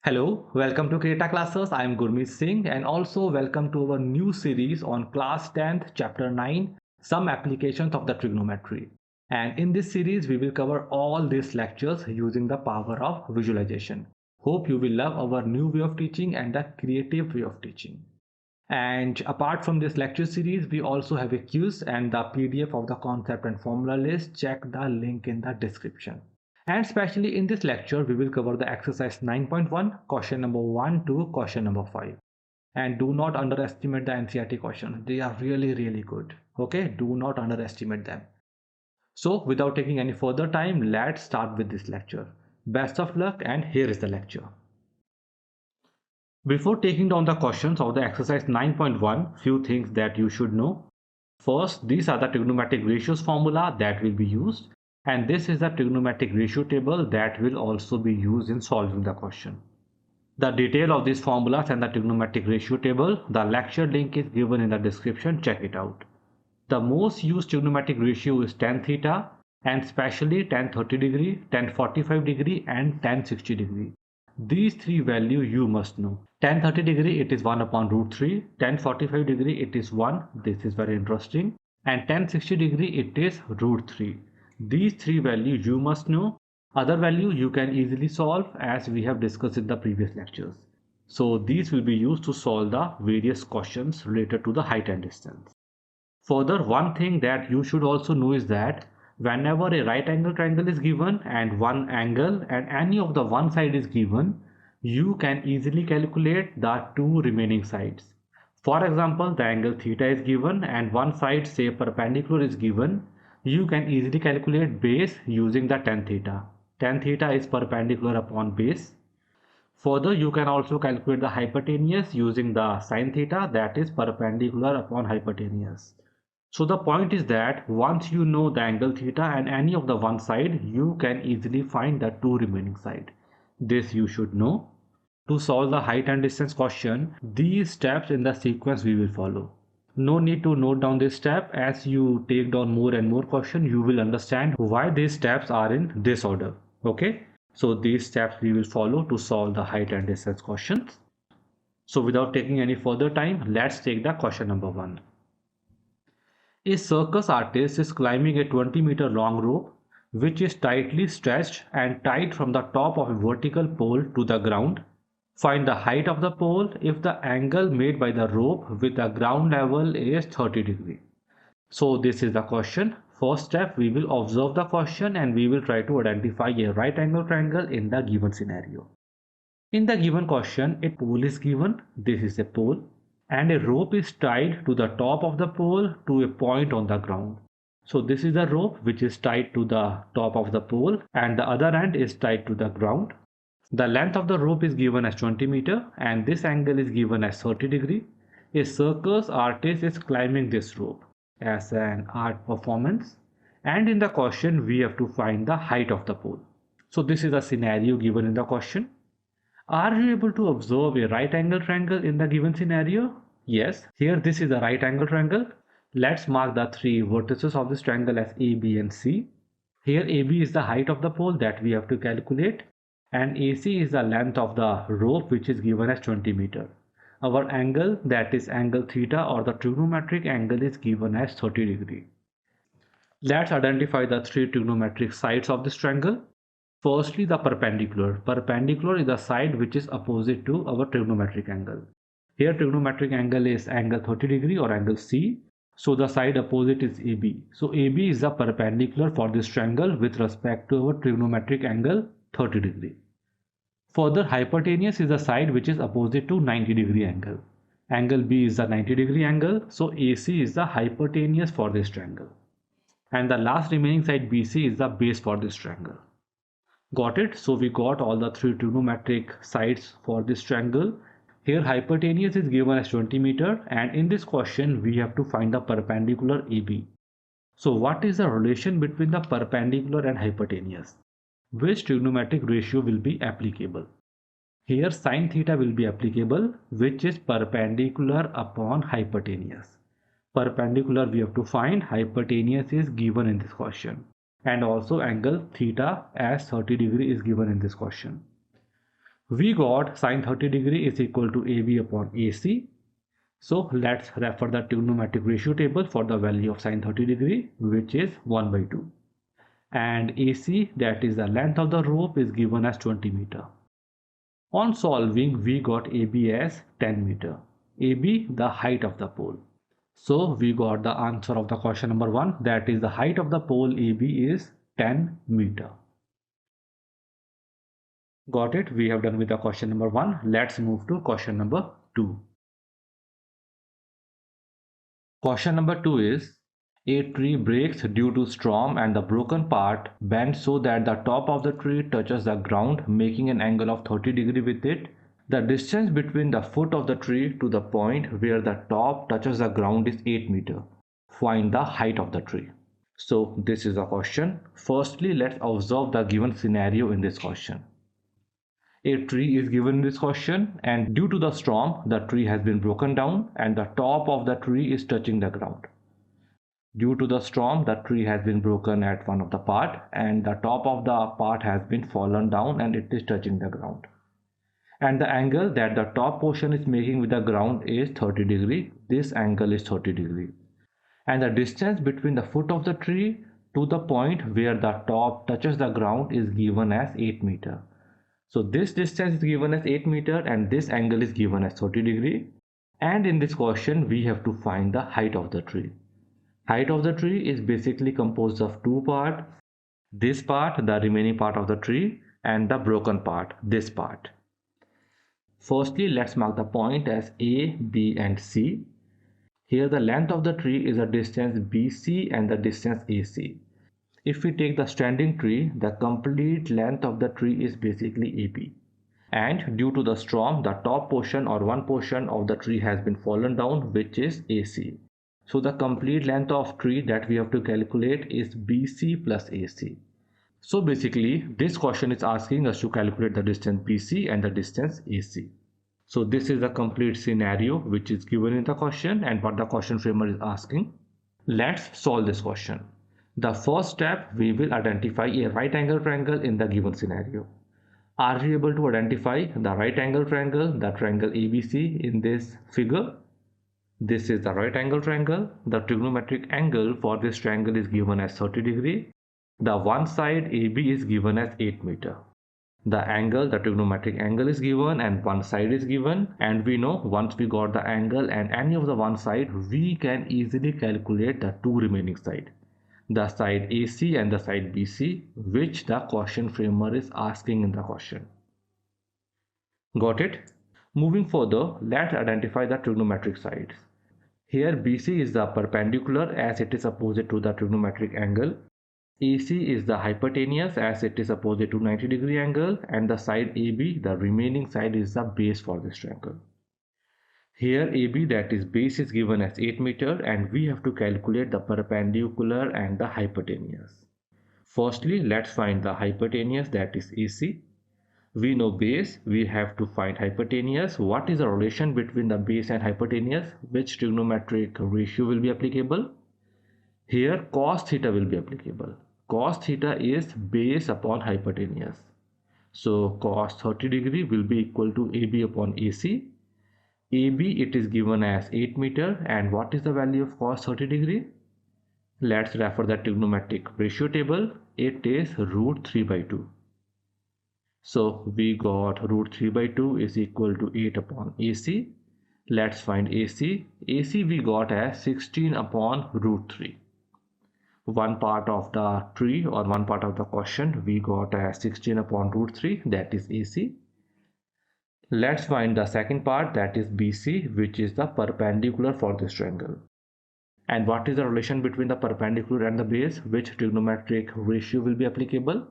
Hello, welcome to CREATA Classes. I am Gurmeet Singh and also welcome to our new series on class 10th chapter 9 some applications of the trigonometry. And in this series we will cover all these lectures using the power of visualization. Hope you will love our new way of teaching and the creative way of teaching. And apart from this lecture series, we also have a quiz and the PDF of the concept and formula list. Check the link in the description. And especially in this lecture, we will cover the exercise 9.1, question number 1 to question number 5. And do not underestimate the NCERT questions. They are really good. Okay, do not underestimate them. So without taking any further time, let's start with this lecture. Best of luck, and here is the lecture. Before taking down the questions of the exercise 9.1, few things that you should know. First, these are the trigonometric ratios formula that will be used, and this is the trigonometric ratio table that will also be used in solving the question. The detail of these formulas and the trigonometric ratio table, the lecture link is given in the description, check it out. The most used trigonometric ratio is tan theta, and especially tan 30 degree, tan 45 degree and tan 60 degree. These three values you must know. Tan 30 degree it is 1 upon root 3, tan 45 degree it is 1, this is very interesting, and tan 60 degree it is root 3. These three values you must know. Other value you can easily solve as we have discussed in the previous lectures. So these will be used to solve the various questions related to the height and distance. Further, one thing that you should also know is that whenever a right angle triangle is given and one angle and any of the one side is given, you can easily calculate the two remaining sides. For example, the angle theta is given and one side, say perpendicular, is given. You can easily calculate base using the tan theta. Tan theta is perpendicular upon base. Further, you can also calculate the hypotenuse using the sin theta, that is perpendicular upon hypotenuse. So the point is that once you know the angle theta and any of the one side, you can easily find the two remaining side. This you should know. To solve the height and distance question, these steps in the sequence we will follow. No need to note down this step. As you take down more and more questions, you will understand why these steps are in this order. Okay, so these steps we will follow to solve the height and distance questions. So without taking any further time, let's take the question number 1. A circus artist is climbing a 20-meter long rope which is tightly stretched and tied from the top of a vertical pole to the ground. Find the height of the pole if the angle made by the rope with the ground level is 30 degree. So this is the question. First step, we will observe the question and we will try to identify a right angle triangle in the given scenario. In the given question, a pole is given. This is a pole. And a rope is tied to the top of the pole to a point on the ground. So this is the rope which is tied to the top of the pole and the other end is tied to the ground. The length of the rope is given as 20 meter and this angle is given as 30 degree. A circus artist is climbing this rope as an art performance, and in the question we have to find the height of the pole. So this is the scenario given in the question. Are you able to observe a right angle triangle in the given scenario? Yes, here this is a right angle triangle. Let's mark the three vertices of this triangle as A, B and C. Here AB is the height of the pole that we have to calculate and AC is the length of the rope which is given as 20 meter. Our angle, that is angle theta or the trigonometric angle, is given as 30 degree. Let's identify the three trigonometric sides of this triangle. Firstly, the perpendicular. Perpendicular is the side which is opposite to our trigonometric angle. Here trigonometric angle is angle 30 degree or angle C. So the side opposite is AB. So AB is the perpendicular for this triangle with respect to our trigonometric angle 30 degree. Further, hypotenuse is the side which is opposite to 90 degree angle. Angle B is the 90 degree angle. So AC is the hypotenuse for this triangle. And the last remaining side BC is the base for this triangle. Got it? So we got all the three trigonometric sides for this triangle. Here hypotenuse is given as 20 meter and in this question we have to find the perpendicular AB. So what is the relation between the perpendicular and hypotenuse? Which trigonometric ratio will be applicable? Here sin theta will be applicable, which is perpendicular upon hypotenuse. Perpendicular we have to find, hypotenuse is given in this question. And also angle theta as 30 degree is given in this question. We got sine 30 degree is equal to AB upon AC. So let's refer the trigonometric ratio table for the value of sine 30 degree, which is 1 by 2. And AC, that is the length of the rope, is given as 20 meter. On solving, we got AB as 10 meter. AB, the height of the pole. So we got the answer of the question number 1, that is the height of the pole AB is 10 meter. Got it? We have done with the question number 1. Let's move to question number 2. Question number 2 is, a tree breaks due to storm and the broken part bends so that the top of the tree touches the ground, making an angle of 30 degree with it. The distance between the foot of the tree to the point where the top touches the ground is 8 meter. Find the height of the tree. So this is a question. Firstly, let's observe the given scenario in this question. A tree is given in this question, and due to the storm, the tree has been broken down and the top of the tree is touching the ground. Due to the storm, the tree has been broken at one of the part and the top of the part has been fallen down and it is touching the ground. And the angle that the top portion is making with the ground is 30 degree. This angle is 30 degree. And the distance between the foot of the tree to the point where the top touches the ground is given as 8 meter. So this distance is given as 8 meter and this angle is given as 30 degree. And in this question, we have to find the height of the tree. Height of the tree is basically composed of two parts. This part, the remaining part of the tree, and the broken part, this part. Firstly, let's mark the point as A, B, and C. Here the length of the tree is the distance BC and the distance AC. If we take the standing tree, the complete length of the tree is basically AB. And due to the storm, the top portion or one portion of the tree has been fallen down, which is AC. So the complete length of tree that we have to calculate is BC plus AC. So basically, this question is asking us to calculate the distance BC and the distance AC. So this is the complete scenario which is given in the question and what the question framer is asking. Let's solve this question. The first step, we will identify a right angle triangle in the given scenario. Are we able to identify the right angle triangle, the triangle ABC in this figure? This is the right angle triangle. The trigonometric angle for this triangle is given as 30 degree. The one side AB is given as 8 meter. The angle, the trigonometric angle is given and one side is given, and we know once we got the angle and any of the one side, we can easily calculate the two remaining side. The side AC and the side BC, which the question framer is asking in the question. Got it? Moving further, let's identify the trigonometric sides. Here BC is the perpendicular as it is opposite to the trigonometric angle. AC is the hypotenuse as it is opposite to 90 degree angle, and the side AB, the remaining side, is the base for this triangle. Here AB, that is base, is given as 8 meter and we have to calculate the perpendicular and the hypotenuse. Firstly, let's find the hypotenuse, that is AC. We know base, we have to find hypotenuse. What is the relation between the base and hypotenuse? Which trigonometric ratio will be applicable? Here cos theta will be applicable. Cos theta is base upon hypotenuse. So cos 30 degree will be equal to AB upon AC. AB, it is given as 8 meter, and what is the value of cos 30 degree? Let's refer the trigonometric ratio table. It is root 3 by 2. So we got root 3 by 2 is equal to 8 upon AC. Let's find AC. AC we got as 16 upon root 3. One part of the tree or one part of the question we got as 16 upon root 3, that is AC. Let's find the second part, that is BC, which is the perpendicular for this triangle. And what is the relation between the perpendicular and the base? Which trigonometric ratio will be applicable?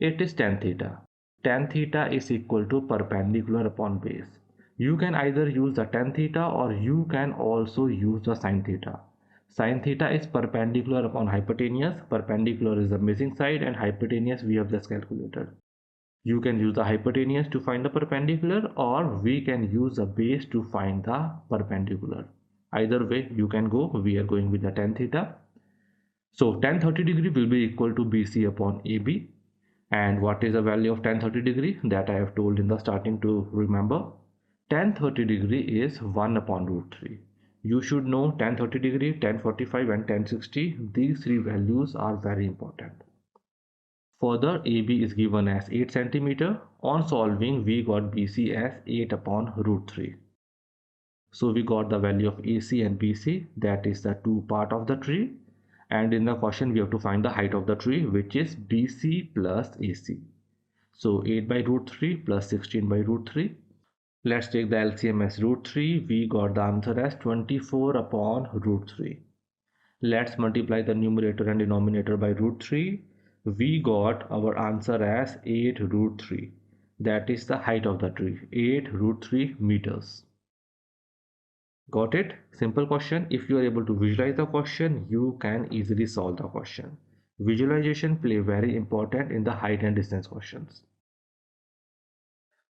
It is tan theta. Tan theta is equal to perpendicular upon base. You can either use the tan theta or you can also use the sin theta. Sin theta is perpendicular upon hypotenuse. Perpendicular is the missing side and hypotenuse we have just calculated. You can use the hypotenuse to find the perpendicular or we can use the base to find the perpendicular. Either way you can go. We are going with the tan theta. So tan 30 degree will be equal to BC upon AB. And what is the value of tan 30 degree? That I have told in the starting to remember. Tan 30 degree is 1 upon root 3. You should know tan 30 degree, tan 45 and tan 60. These three values are very important. Further, AB is given as 8 centimeter. On solving, we got BC as 8 upon root 3. So we got the value of AC and BC, that is the two part of the tree. And in the question, we have to find the height of the tree, which is BC plus AC. So 8 by root 3 plus 16 by root 3. Let's take the LCM as root 3. We got the answer as 24 upon root 3. Let's multiply the numerator and denominator by root 3. We got our answer as 8 root 3. That is the height of the tree, 8 root 3 meters. Got it? Simple question. If you are able to visualize the question, you can easily solve the question. Visualization play very important in the height and distance questions.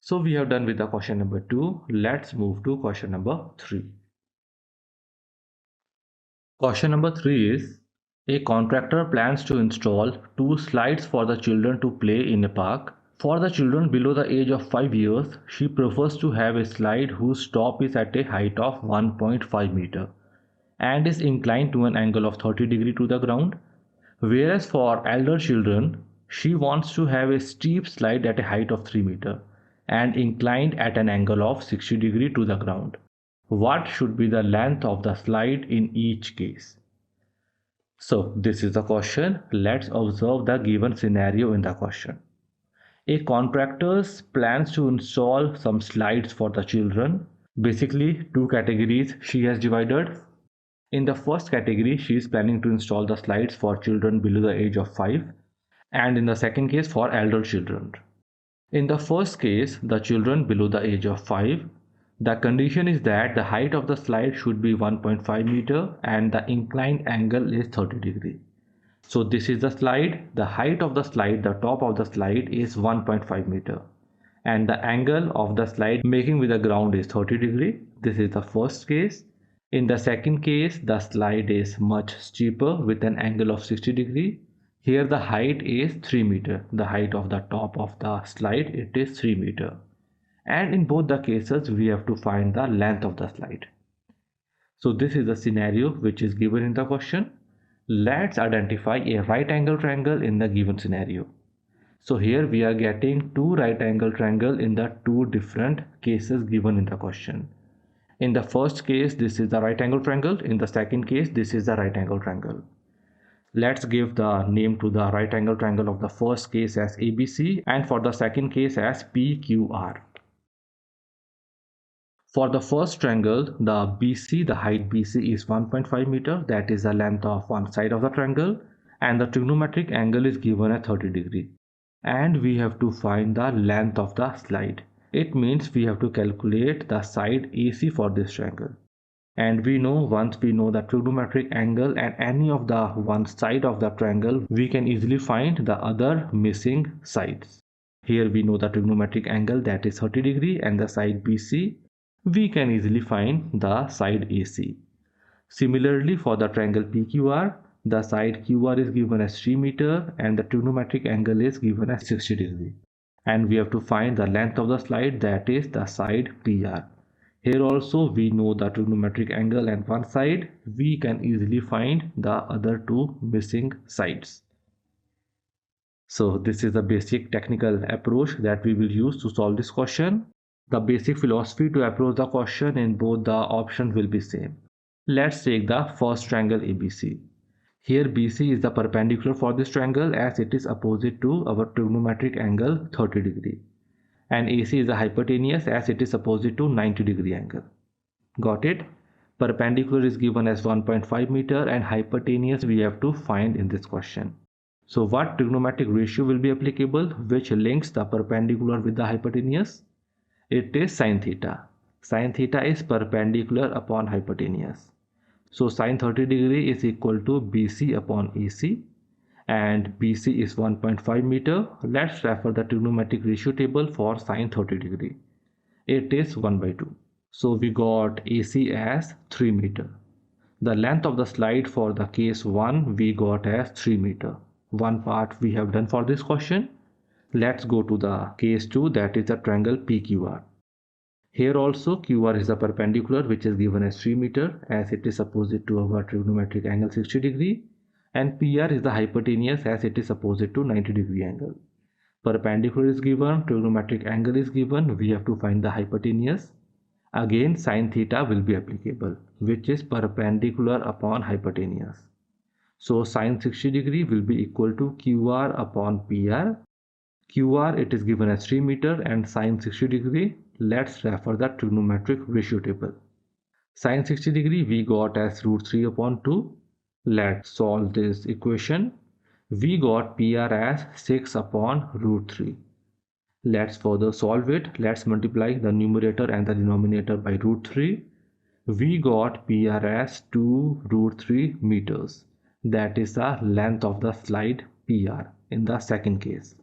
So we have done with the question number 2. Let's move to question number 3. Question number 3 is, a contractor plans to install 2 slides for the children to play in a park. For the children below the age of 5 years, she prefers to have a slide whose top is at a height of 1.5 meter and is inclined to an angle of 30 degree to the ground. Whereas for elder children, she wants to have a steep slide at a height of 3 meter and inclined at an angle of 60 degree to the ground. What should be the length of the slide in each case? So this is the question. Let's observe the given scenario in the question. A contractor plans to install some slides for the children. Basically, two categories she has divided. In the first category, she is planning to install the slides for children below the age of 5, and in the second case for elder children. In the first case, the children below the age of 5, the condition is that the height of the slide should be 1.5 meter and the inclined angle is 30 degree. So this is the slide. The height of the slide, the top of the slide is 1.5 meter and the angle of the slide making with the ground is 30 degree. This is the first case. In the second case, the slide is much steeper with an angle of 60 degree. Here the height is 3 meter. The height of the top of the slide, it is 3 meter. And in both the cases, we have to find the length of the slide. So this is the scenario which is given in the question. Let's identify a right angle triangle in the given scenario. So here we are getting two right angle triangle in the two different cases given in the question. In the first case, this is the right angle triangle. In the second case, this is the right angle triangle. Let's give the name to the right angle triangle of the first case as ABC and for the second case as PQR. For the first triangle, the BC, the height BC is 1.5 meter. That is the length of one side of the triangle. And the trigonometric angle is given at 30 degree. And we have to find the length of the slide. It means we have to calculate the side AC for this triangle. And we know once we know the trigonometric angle and any of the one side of the triangle, we can easily find the other missing sides. Here we know the trigonometric angle, that is 30 degree, and the side BC. We can easily find the side AC. Similarly, for the triangle PQR, the side QR is given as 3 meter and the trigonometric angle is given as 60 degree. And we have to find the length of the slide, that is the side PR. Here also we know the trigonometric angle and one side. We can easily find the other two missing sides. So this is the basic technical approach that we will use to solve this question. The basic philosophy to approach the question in both the options will be same. Let's take the first triangle ABC. Here BC is the perpendicular for this triangle as it is opposite to our trigonometric angle 30 degree. And AC is the hypotenuse as it is opposite to 90 degree angle. Got it? Perpendicular is given as 1.5 meter and hypotenuse we have to find in this question. So what trigonometric ratio will be applicable which links the perpendicular with the hypotenuse? It is sin theta. Sin theta is perpendicular upon hypotenuse. So sin 30 degree is equal to BC upon AC and BC is 1.5 meter. Let's refer the trigonometric ratio table for sin 30 degree. It is 1 by 2. So we got AC as 3 meter. The length of the slide for the case 1 we got as 3 meter. One part we have done for this question. Let's go to the case 2, that is the triangle PQR. Here also QR is the perpendicular, which is given as 3 meter, as it is opposite to our trigonometric angle 60 degree, and PR is the hypotenuse, as it is opposite to 90 degree angle. Perpendicular is given, trigonometric angle is given, we have to find the hypotenuse. Again sin theta will be applicable, which is perpendicular upon hypotenuse. So sin 60 degree will be equal to QR upon PR. QR it is given as 3 meter and sin 60 degree. Let's refer the trigonometric ratio table. Sin 60 degree we got as root 3 upon 2. Let's solve this equation. We got PR as 6 upon root 3. Let's further solve it. Let's multiply the numerator and the denominator by root 3. We got PR as 2 root 3 meters. That is the length of the slide PR in the second case.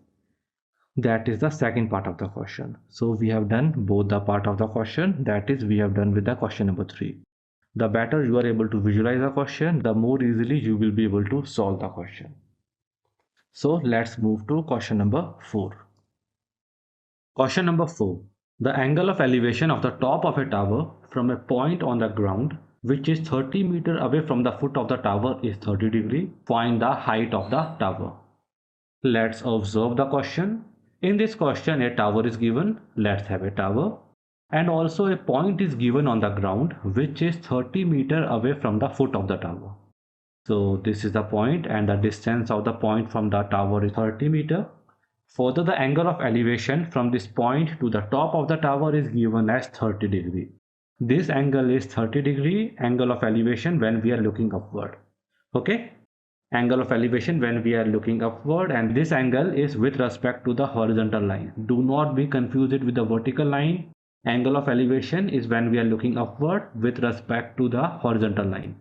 That is the second part of the question. So we have done both the part of the question, that is we have done with the question number 3. The better you are able to visualize the question, the more easily you will be able to solve the question. So let's move to question number 4. Question number 4. The angle of elevation of the top of a tower from a point on the ground which is 30 meters away from the foot of the tower is 30 degree. Find the height of the tower. Let's observe the question. In this question, a tower is given. Let's have a tower. And also a point is given on the ground which is 30 meters away from the foot of the tower. So this is the point and the distance of the point from the tower is 30 meters. Further, the angle of elevation from this point to the top of the tower is given as 30 degree. This angle is 30 degree angle of elevation when we are looking upward. Okay? Angle of elevation when we are looking upward, and this angle is with respect to the horizontal line. Do not be confused with the vertical line. Angle of elevation is when we are looking upward with respect to the horizontal line.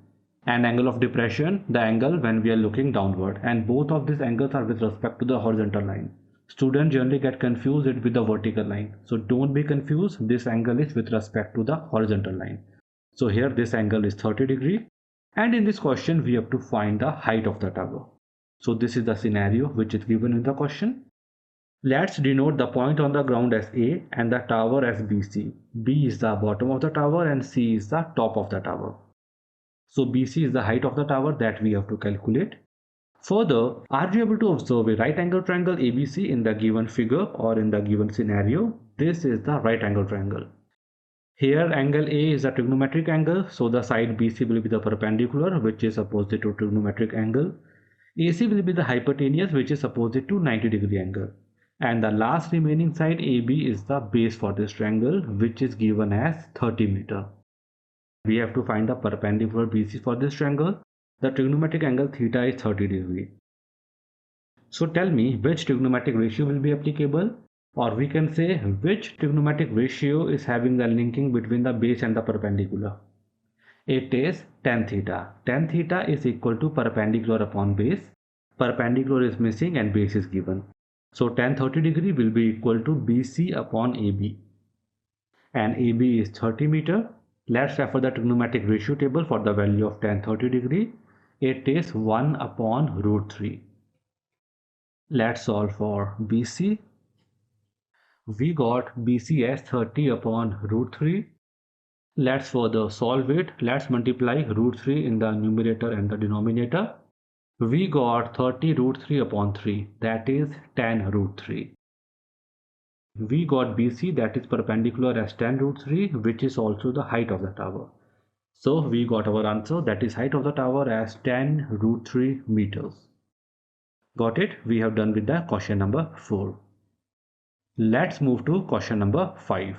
And angle of depression, the angle when we are looking downward. And both of these angles are with respect to the horizontal line. Students generally get confused with the vertical line. So don't be confused. This angle is with respect to the horizontal line. So here this angle is 30 degree. And in this question, we have to find the height of the tower. So this is the scenario which is given in the question. Let's denote the point on the ground as A and the tower as BC. B is the bottom of the tower and C is the top of the tower. So BC is the height of the tower that we have to calculate. Further, are you able to observe a right angle triangle ABC in the given figure or in the given scenario? This is the right angle triangle. Here angle A is a trigonometric angle, so the side BC will be the perpendicular which is opposite to trigonometric angle. AC will be the hypotenuse which is opposite to 90 degree angle. And the last remaining side AB is the base for this triangle which is given as 30 meter. We have to find the perpendicular BC for this triangle. The trigonometric angle theta is 30 degree. So tell me which trigonometric ratio will be applicable, or we can say which trigonometric ratio is having the linking between the base and the perpendicular. It is tan theta. Tan theta is equal to perpendicular upon base. Perpendicular is missing and base is given. So tan 30 degree will be equal to BC upon AB. And AB is 30 meter. Let's refer the trigonometric ratio table for the value of tan 30 degree. It is 1 upon root 3. Let's solve for BC. We got BC as 30 upon root 3. Let's further solve it. Let's multiply root 3 in the numerator and the denominator. We got 30 root 3 upon 3, that is tan root 3. We got BC, that is perpendicular as tan root 3, which is also the height of the tower. So we got our answer, that is height of the tower as tan root 3 meters. Got it? We have done with the question number 4. Let's move to question number 5.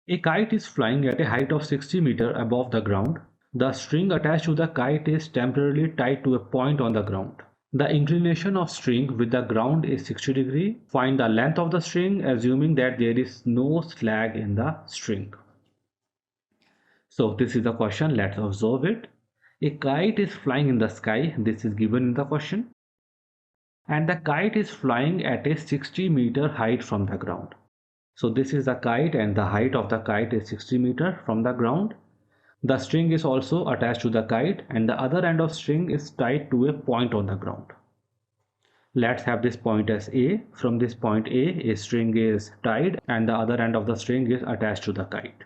A kite is flying at a height of 60 meters above the ground. The string attached to the kite is temporarily tied to a point on the ground. The inclination of string with the ground is 60 degree. Find the length of the string assuming that there is no slag in the string. So this is the question. Let's observe it. A kite is flying in the sky. This is given in the question. And the kite is flying at a 60 meter height from the ground. So this is the kite and the height of the kite is 60 meters from the ground. The string is also attached to the kite and the other end of string is tied to a point on the ground. Let's have this point as A. From this point A string is tied and the other end of the string is attached to the kite.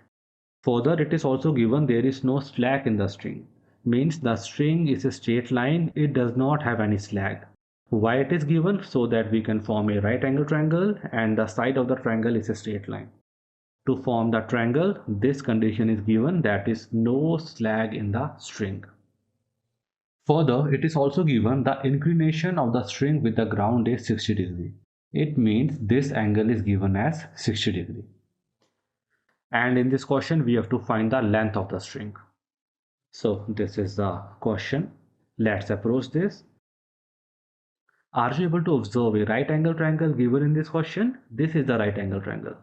Further, it is also given there is no slack in the string. Means the string is a straight line, it does not have any slack. Why it is given? So that we can form a right angle triangle and the side of the triangle is a straight line. To form the triangle, this condition is given, that is no slack in the string. Further, it is also given the inclination of the string with the ground is 60 degree. It means this angle is given as 60 degree. And in this question, we have to find the length of the string. So this is the question. Let's approach this. Are you able to observe a right angle triangle given in this question? This is the right angle triangle.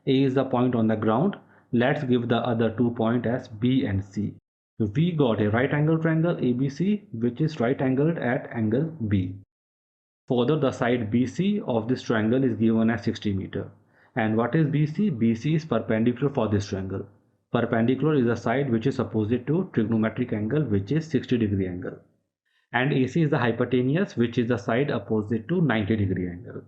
A is the point on the ground. Let's give the other 2 points as B and C. We got a right angle triangle ABC which is right angled at angle B. Further, the side BC of this triangle is given as 60 meter. And what is BC? BC is perpendicular for this triangle. Perpendicular is the side which is opposite to trigonometric angle which is 60 degree angle. And AC is the hypotenuse which is the side opposite to 90 degree angle.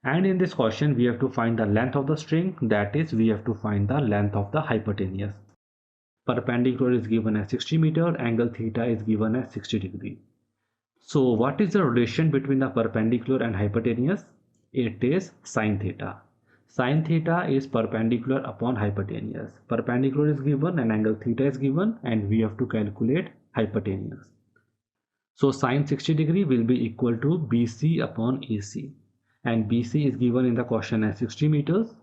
And in this question we have to find the length of the string, that is we have to find the length of the hypotenuse. Perpendicular is given as 60 meter, angle theta is given as 60 degree. So what is the relation between the perpendicular and hypotenuse? It is sine theta. Sine theta is perpendicular upon hypotenuse. Perpendicular is given and angle theta is given and we have to calculate hypotenuse. So sine 60 degree will be equal to BC upon AC. And BC is given in the question as 60 meters.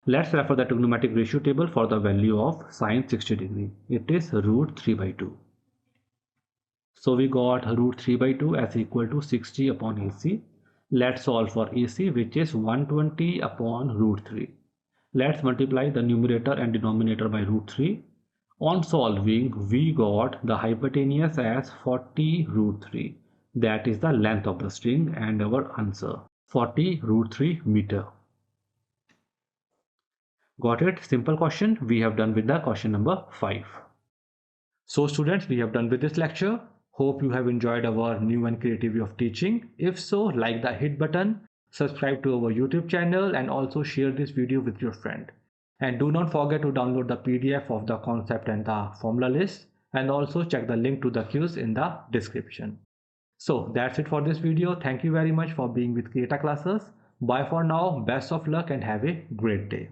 Let's refer the trigonometric ratio table for the value of sine 60 degree. It is root 3 by 2. So we got root 3 by 2 as equal to 60 upon AC. Let's solve for AC which is 120 upon root 3. Let's multiply the numerator and denominator by root 3. On solving, we got the hypotenuse as 40 root 3. That is the length of the string and our answer 40 root 3 meter. Got it? Simple question. We have done with the question number 5. So students, we have done with this lecture. Hope you have enjoyed our new and creative way of teaching. If so, like the hit button, subscribe to our YouTube channel and also share this video with your friend. And do not forget to download the PDF of the concept and the formula list and also check the link to the quiz in the description. So that's it for this video. Thank you very much for being with CREATA Classes. Bye for now. Best of luck and have a great day.